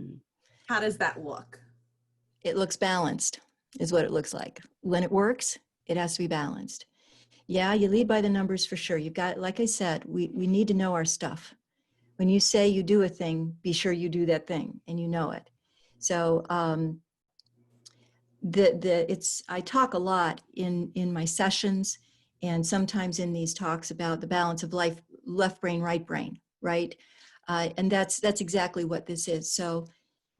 Speaker 3: How does that look?
Speaker 1: It looks balanced, is what it looks like. When it works, it has to be balanced. Yeah, you lead by the numbers for sure. You've got, like I said, we need to know our stuff. When you say you do a thing, be sure you do that thing and you know it. So I talk a lot in my sessions and sometimes in these talks about the balance of life, left brain, right brain. right? And that's exactly what this is. So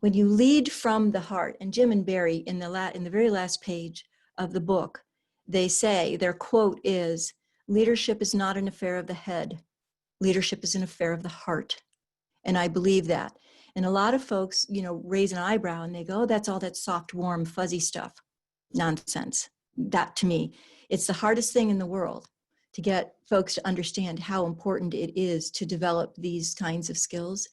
Speaker 1: when you lead from the heart, and Jim and Barry in the very last page of the book, they say, their quote is, leadership is not an affair of the head. Leadership is an affair of the heart. And I believe that. And a lot of folks, raise an eyebrow and they go, oh, that's all that soft, warm, fuzzy stuff. Nonsense. That, to me, it's the hardest thing in the world to get folks to understand how important it is to develop these kinds of skills,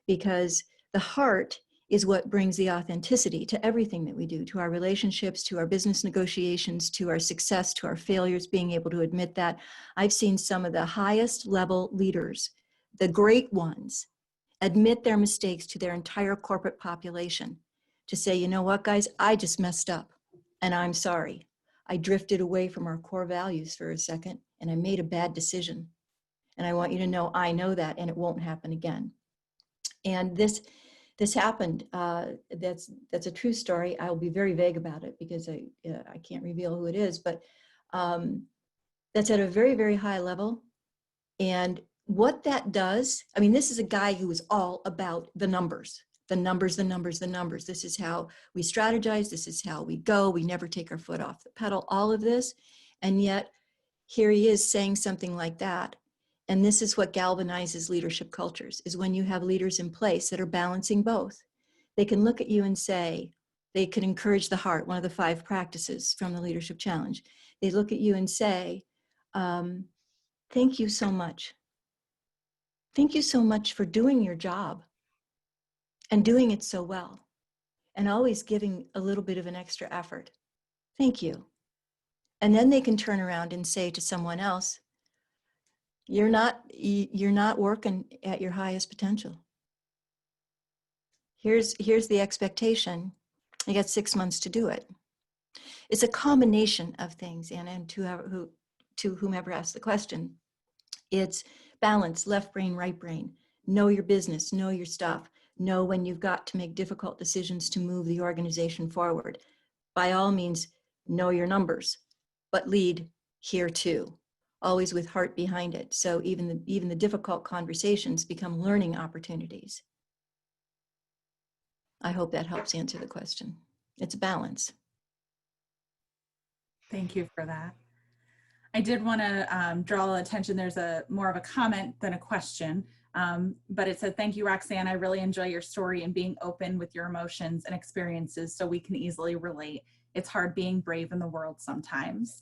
Speaker 1: because the heart is what brings the authenticity to everything that we do, to our relationships, to our business negotiations, to our success, to our failures, being able to admit that. I've seen some of the highest level leaders, the great ones, admit their mistakes to their entire corporate population, to say, you know what, guys, I just messed up and I'm sorry. I drifted away from our core values for a second and I made a bad decision. And I want you to know I know that, and it won't happen again. And this happened. That's a true story. I will be very vague about it because I can't reveal who it is, but that's at a very, very high level. And what that does, I mean, this is a guy who is all about the numbers. The numbers. This is how we strategize. This is how we go. We never take our foot off the pedal, all of this. And yet here he is saying something like that. And this is what galvanizes leadership cultures, is when you have leaders in place that are balancing both. They can look at you and say, they can encourage the heart, one of the 5 practices from the Leadership Challenge. They look at you and say, thank you so much. Thank you so much for doing your job and doing it so well, and always giving a little bit of an extra effort. Thank you. And then they can turn around and say to someone else, you're not working at your highest potential. Here's the expectation. You got 6 months to do it. It's a combination of things, and to whomever asked the question, it's balance, left brain, right brain. Know your business, know your stuff. Know when you've got to make difficult decisions to move the organization forward. By all means, know your numbers, but lead here too, always with heart behind it. So even the difficult conversations become learning opportunities. I hope that helps answer the question. It's a balance.
Speaker 3: Thank you for that. I did want to draw attention. There's more of a comment than a question, but it said, thank you, Roxanne. I really enjoy your story and being open with your emotions and experiences so we can easily relate. It's hard being brave in the world sometimes.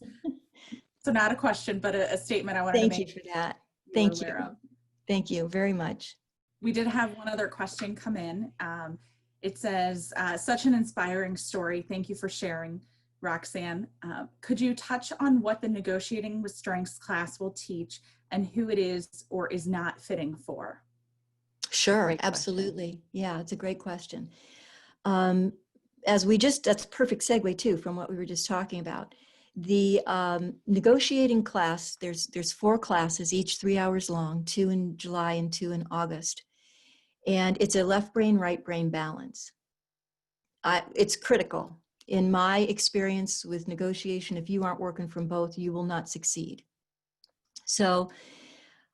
Speaker 3: So not a question, but a statement I wanted to make.
Speaker 1: Thank you for that. Thank you. Thank you very much.
Speaker 3: We did have one other question come in. It says, such an inspiring story. Thank you for sharing, Roxanne. Could you touch on what the Negotiating with Strengths class will teach and who it is or is not fitting for?
Speaker 1: Sure, absolutely. Yeah, it's a great question. That's a perfect segue too from what we were just talking about. The negotiating class, there's 4 classes, each 3 hours long, 2 in July and 2 in August. And it's a left brain, right brain balance. It's critical. In my experience with negotiation, if you aren't working from both, you will not succeed. So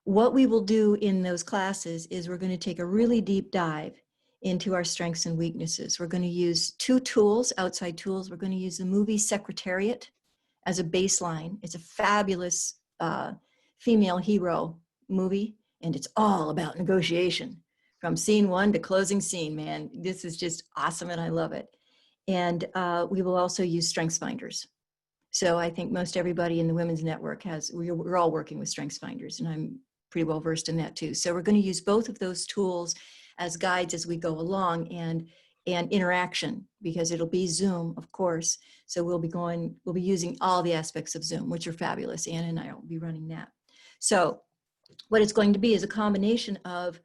Speaker 1: what we will do in those classes is we're going to take a really deep dive into our strengths and weaknesses. We're going to use 2 tools, outside tools. We're going to use the movie Secretariat as a baseline. It's a fabulous female hero movie, and it's all about negotiation. From scene 1 to closing scene, man, this is just awesome and I love it. And we will also use Strengths Finders. So I think most everybody in the Women's Network we're all working with Strengths Finders, and I'm pretty well versed in that too. So we're going to use both of those tools as guides as we go along, and interaction, because it'll be Zoom, of course. So we'll be using all the aspects of Zoom, which are fabulous. Anna and I will be running that. So what it's going to be is a combination of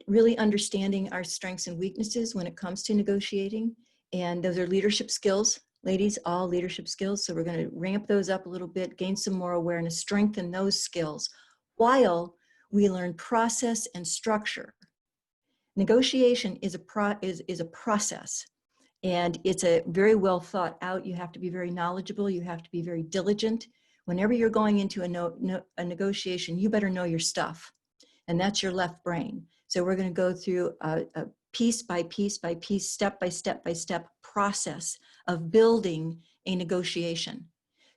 Speaker 1: really understanding our strengths and weaknesses when it comes to negotiating. And those are leadership skills, ladies, all leadership skills. So we're going to ramp those up a little bit, gain some more awareness, strengthen those skills while we learn process and structure. Negotiation is a process, and it's a very well thought out. You have to be very knowledgeable. You have to be very diligent. Whenever you're going into a negotiation, you better know your stuff. and that's your left brain. So we're going to go through a piece by piece by piece, step by step by step process of building a negotiation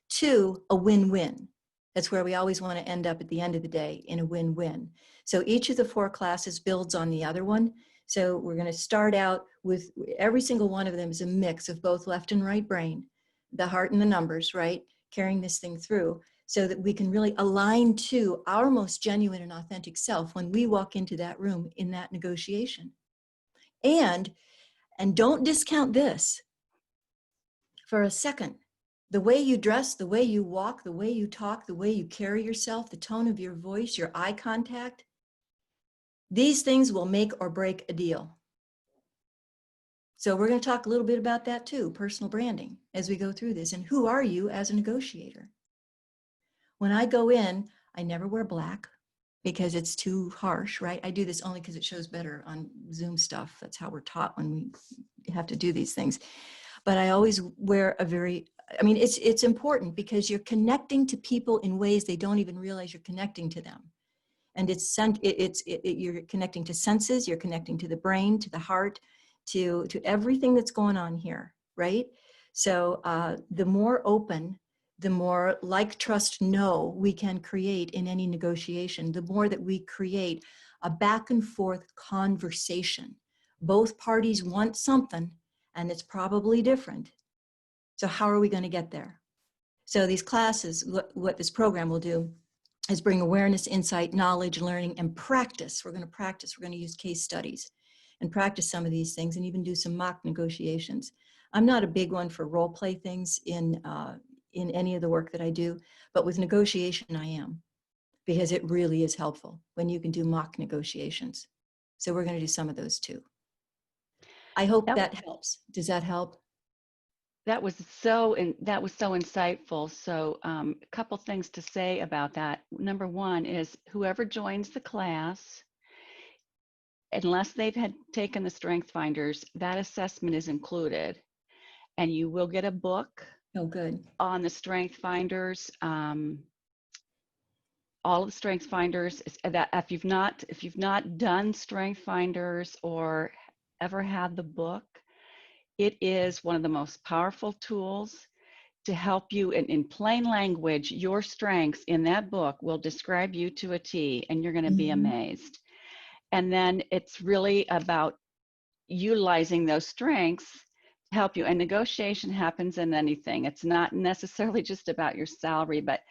Speaker 1: to a win-win. That's where we always want to end up at the end of the day, in a win-win. So each of the 4 classes builds on the other one. So we're going to start out with every single one of them is a mix of both left and right brain, the heart and the numbers, right? Carrying this thing through so that we can really align to our most genuine and authentic self when we walk into that room in that negotiation. And don't discount this for a second. The way you dress, the way you walk, the way you talk, the way you carry yourself, the tone of your voice, your eye contact, these things will make or break a deal. So we're going to talk a little bit about that too, personal branding, as we go through this. And who are you as a negotiator? When I go in, I never wear black because it's too harsh, right? I do this only because it shows better on Zoom stuff. That's how we're taught when we have to do these things. But I always wear it's important because you're connecting to people in ways they don't even realize you're connecting to them. And you're connecting to senses, you're connecting to the brain, to the heart, to everything that's going on here, right? So the more open, the more like, trust, know we can create in any negotiation, the more that we create a back and forth conversation. Both parties want something, and it's probably different. So how are we going to get there? So these classes, what this program will do is bring awareness, insight, knowledge, learning, and practice. We're going to practice. We're going to use case studies and practice some of these things and even do some mock negotiations. I'm not a big one for role play things in any of the work that I do, but with negotiation I am, because it really is helpful when you can do mock negotiations. So we're going to do some of those too. I hope that helps. Does that help?
Speaker 2: That was so insightful. So a couple things to say about that. Number one is whoever joins the class, unless they've had taken the Strength Finders, that assessment is included, and you will get a book.
Speaker 1: Oh, good.
Speaker 2: On the Strength Finders. All of the Strength Finders. That if you've not done Strength Finders or ever had the book, it is one of the most powerful tools to help you in plain language. Your strengths in that book will describe you to a T, and you're going to be amazed. And then it's really about utilizing those strengths to help you. And negotiation happens in anything. It's not necessarily just about your salary, but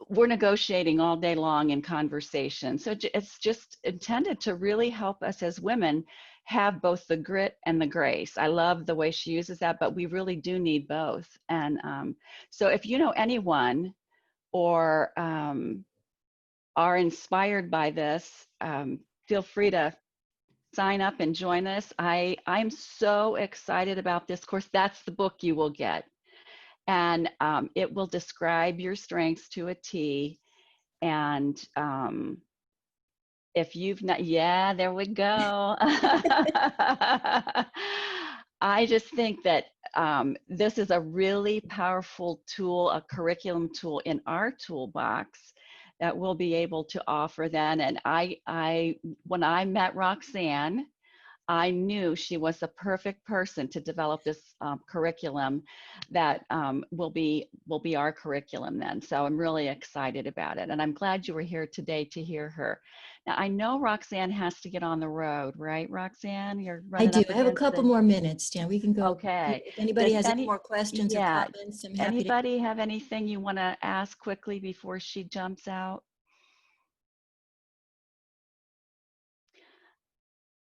Speaker 2: we're negotiating all day long in conversation. So it's just intended to really help us as women have both the grit and the grace. I love the way she uses that, but we really do need both. And so if you know anyone or are inspired by this, feel free to sign up and join us. I'm so excited about this course. That's the book you will get. And it will describe your strengths to a T. And if you've not, yeah, there we go. I just think that this is a really powerful tool, a curriculum tool in our toolbox that we'll be able to offer then. And when I met Roxanne, I knew she was the perfect person to develop this curriculum that will be our curriculum then. So I'm really excited about it. And I'm glad you were here today to hear her. Now, I know Roxanne has to get on the road, right, Roxanne? You're running
Speaker 1: I do.
Speaker 2: up
Speaker 1: I have a
Speaker 2: against
Speaker 1: couple more minutes, Dan. We can go.
Speaker 2: Okay.
Speaker 1: If anybody has any more questions or comments, I'm happy to.
Speaker 2: Anybody have anything you want to ask quickly before she jumps out?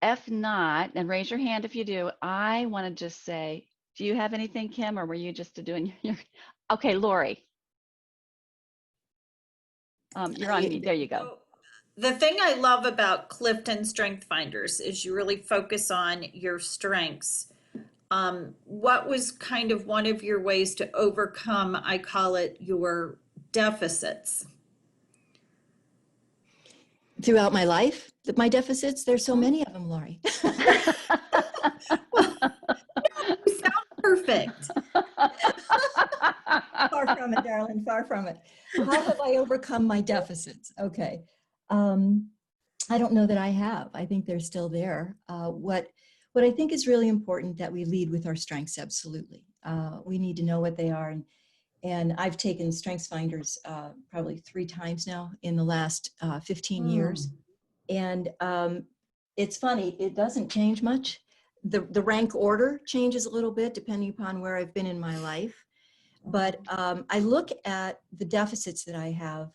Speaker 2: If not, and raise your hand if you do, I want to just say, do you have anything, Kim, or were you just doing your, okay, Lori. You're on mute. There you go.
Speaker 4: So, the thing I love about Clifton Strength Finders is you really focus on your strengths. What was kind of one of your ways to overcome, I call it, your deficits?
Speaker 1: Throughout my life, my deficits, there's so many of them, Lori.
Speaker 4: Well, you sound perfect.
Speaker 1: Far from it, darling, far from it. How have I overcome my deficits? Okay. I don't know that I have. I think they're still there. What I think is really important that we lead with our strengths. Absolutely, we need to know what they are, and I've taken Strengths Finders probably 3 times now in the last 15 years, and it's funny. It doesn't change much. The rank order changes a little bit depending upon where I've been in my life, but I look at the deficits that I have,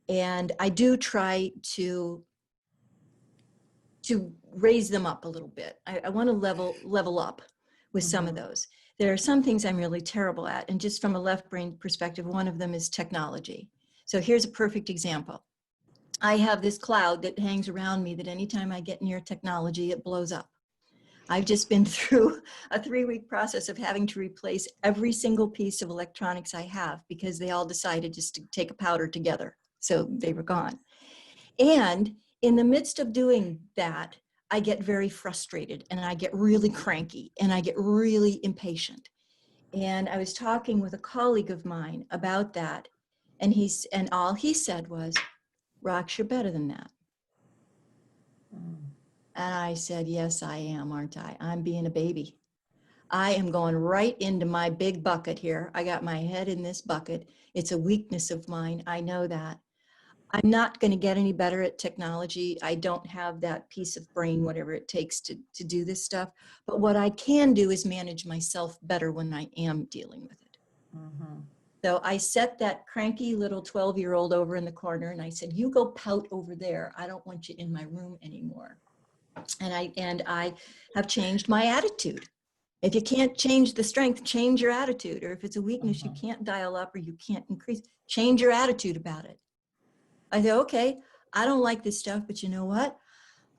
Speaker 1: and I do try to raise them up a little bit. I want to level up with some of those. There are some things I'm really terrible at, and just from a left brain perspective, one of them is technology. So here's a perfect example. I have this cloud that hangs around me that anytime I get near technology, it blows up. I've just been through a 3-week process of having to replace every single piece of electronics I have because they all decided just to take a powder together. So they were gone. And in the midst of doing that, I get very frustrated and I get really cranky and I get really impatient. And I was talking with a colleague of mine about that. And all he said was, "Rox, you're better than that." And I said, "Yes, I am, aren't I? I'm being a baby. I am going right into my big bucket here. I got my head in this bucket. It's a weakness of mine. I know that. I'm not going to get any better at technology. I don't have that piece of brain, whatever it takes to do this stuff. But what I can do is manage myself better when I am dealing with it." So I set that cranky little 12-year-old over in the corner and I said, "You go pout over there. I don't want you in my room anymore." And I have changed my attitude. If you can't change the strength, change your attitude. Or if it's a weakness you can't dial up or you can't increase, change your attitude about it. I say, okay, I don't like this stuff, but you know what?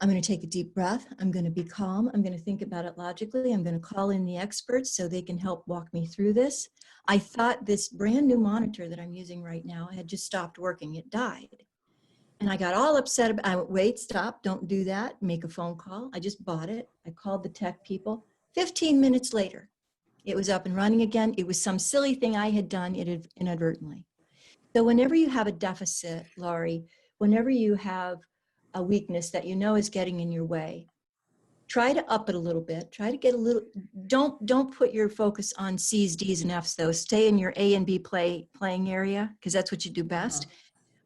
Speaker 1: I'm going to take a deep breath. I'm going to be calm. I'm going to think about it logically. I'm going to call in the experts so they can help walk me through this. I thought this brand new monitor that I'm using right now had just stopped working. It died. And I got all upset about, I went, "Wait, stop, don't do that. Make a phone call." I just bought it. I called the tech people. 15 minutes later, it was up and running again. It was some silly thing I had done inadvertently. So whenever you have a deficit, Laurie, whenever you have a weakness that you know is getting in your way, try to up it a little bit. Try to get a little, don't put your focus on C's, D's, and F's though. Stay in your A and B playing area because that's what you do best.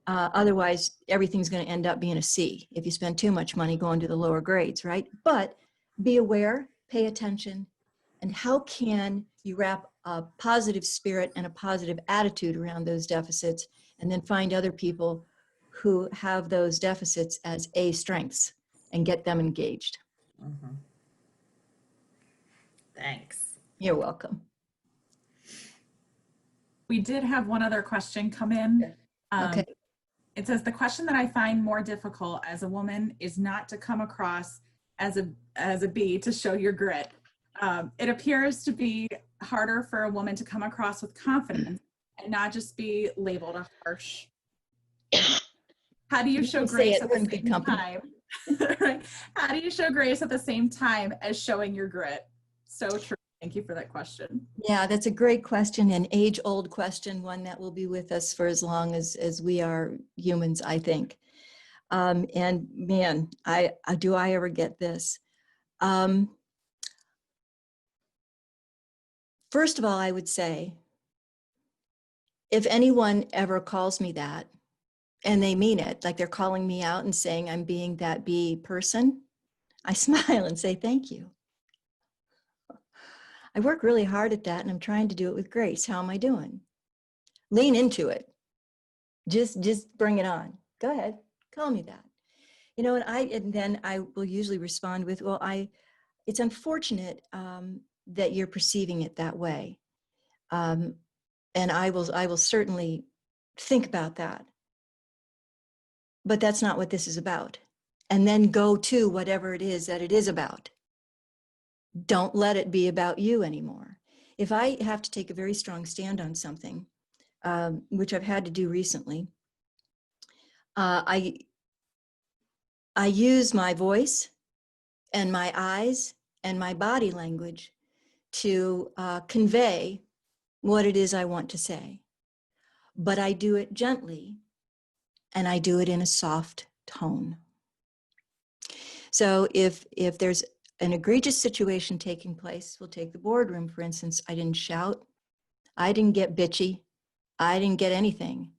Speaker 1: Otherwise, everything's going to end up being a C if you spend too much money going to the lower grades, right? But be aware, pay attention, and how can you wrap a positive spirit and a positive attitude around those deficits, and then find other people who have those deficits as A strengths and get them engaged.
Speaker 4: Thanks.
Speaker 1: You're welcome.
Speaker 3: We did have one other question come in.
Speaker 1: Okay.
Speaker 3: It says, "The question that I find more difficult as a woman is not to come across as a B to show your grit. It appears to be harder for a woman to come across with confidence and not just be labeled a harsh. How do you show grace at the same time?" Right? How do you show grace at the same time as showing your grit? So true. Thank you for that question.
Speaker 1: Yeah, that's a great question, an age-old question, one that will be with us for as long as we are humans, I think. And man, do I ever get this? First of all, I would say, if anyone ever calls me that, and they mean it, like they're calling me out and saying I'm being that B person, I smile and say, "Thank you. I work really hard at that and I'm trying to do it with grace. How am I doing?" Lean into it. Just bring it on. Go ahead, call me that. You know, and then I will usually respond with, "Well, it's unfortunate that you're perceiving it that way. And I will certainly think about that. But that's not what this is about." And then go to whatever it is that it is about. Don't let it be about you anymore. If I have to take a very strong stand on something, which I've had to do recently, I use my voice and my eyes and my body language to convey what it is I want to say. But I do it gently, and I do it in a soft tone. So if there's an egregious situation taking place, we'll take the boardroom, for instance. I didn't shout. I didn't get bitchy. I didn't get anything.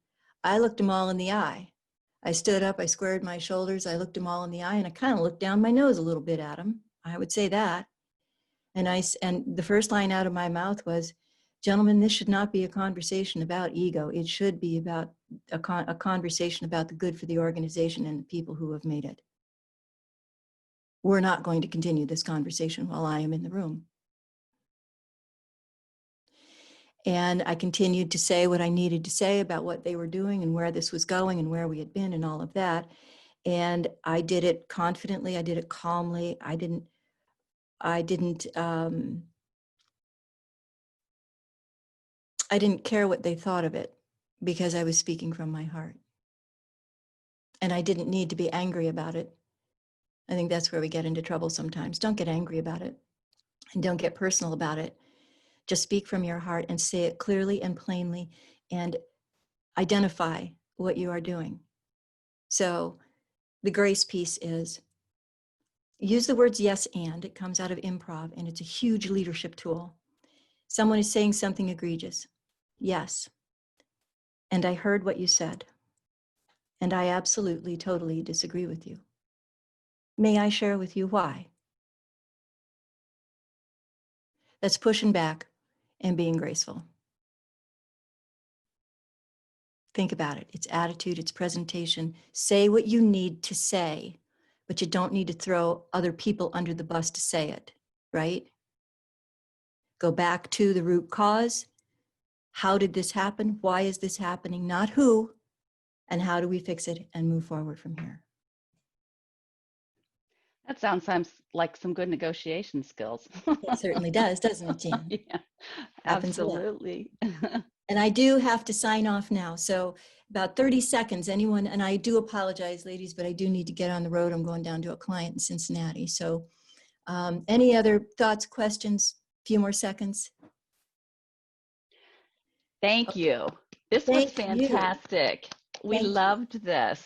Speaker 1: I looked them all in the eye. I stood up, I squared my shoulders, I looked them all in the eye, and I kind of looked down my nose a little bit at them. I would say that. And the first line out of my mouth was, gentlemen, this should not be a conversation about ego. It should be about a conversation about the good for the organization and the people who have made it. We're not going to continue this conversation while I am in the room. And I continued to say what I needed to say about what they were doing and where this was going and where we had been and all of that. And I did it confidently. I did it calmly. I didn't care what they thought of it because I was speaking from my heart. And I didn't need to be angry about it. I think that's where we get into trouble sometimes. Don't get angry about it and don't get personal about it. Just speak from your heart and say it clearly and plainly and identify what you are doing. So the grace piece is use the words yes and. It comes out of improv and it's a huge leadership tool. Someone is saying something egregious. Yes. And I heard what you said. And I absolutely, totally disagree with you. May I share with you why? That's pushing back and being graceful. Think about it. It's attitude, it's presentation. Say what you need to say, but you don't need to throw other people under the bus to say it, right? Go back to the root cause. How did this happen? Why is this happening? Not who, and how do we fix it and move forward from here?
Speaker 2: That sounds like some good negotiation skills.
Speaker 1: It certainly does, doesn't it, Jan?
Speaker 2: Yeah,
Speaker 1: Happens a lot.
Speaker 2: absolutely.
Speaker 1: And I do have to sign off now. So about 30 seconds, anyone, and I do apologize, ladies, but I do need to get on the road. I'm going down to a client in Cincinnati. So any other thoughts, questions? A few more seconds.
Speaker 2: Thank you. This was
Speaker 1: Thank you.
Speaker 2: fantastic. We
Speaker 1: Thank you.
Speaker 2: loved this.